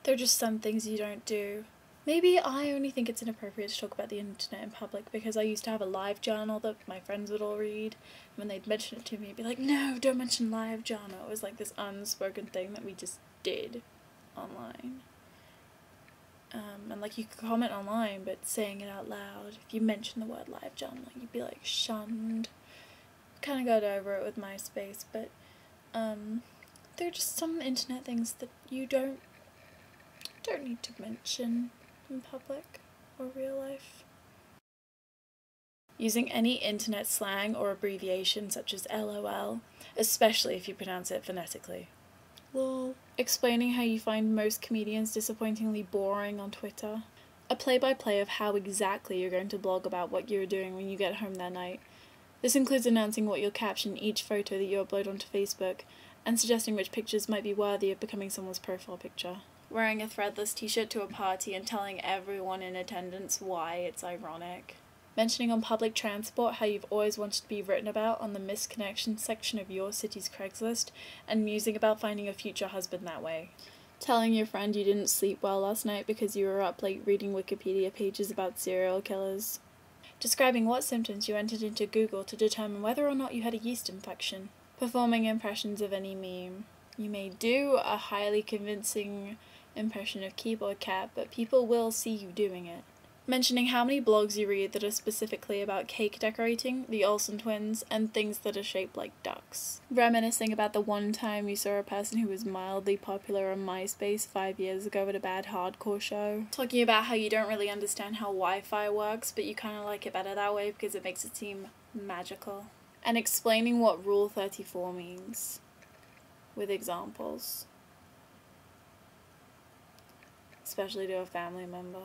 There are just some things you don't do. Maybe I only think it's inappropriate to talk about the internet in public because I used to have a live journal that my friends would all read. And when they'd mention it to me, I'd be like, no, don't mention live journal. It was like this unspoken thing that we just did online. And like you could comment online, but saying it out loud, if you mention the word live journal, you'd be like shunned. Kind of got over it with MySpace, but there are just some internet things that you don't need to mention in public or real life. Using any internet slang or abbreviation such as LOL, especially if you pronounce it phonetically. Lol. Explaining how you find most comedians disappointingly boring on Twitter. A play-by-play of how exactly you're going to blog about what you're doing when you get home that night. This includes announcing what you'll caption each photo that you upload onto Facebook, and suggesting which pictures might be worthy of becoming someone's profile picture. Wearing a threadless t-shirt to a party and telling everyone in attendance why it's ironic. Mentioning on public transport how you've always wanted to be written about on the missed connection section of your city's Craigslist, and musing about finding a future husband that way. Telling your friend you didn't sleep well last night because you were up late reading Wikipedia pages about serial killers. Describing what symptoms you entered into Google to determine whether or not you had a yeast infection. Performing impressions of any meme. You may do a highly convincing impression of Keyboard Cat, but people will see you doing it. Mentioning how many blogs you read that are specifically about cake decorating, the Olsen twins, and things that are shaped like ducks. Reminiscing about the one time you saw a person who was mildly popular on MySpace 5 years ago at a bad hardcore show. Talking about how you don't really understand how Wi-Fi works, but you kind of like it better that way because it makes it seem magical. And explaining what Rule 34 means. With examples. Especially to a family member.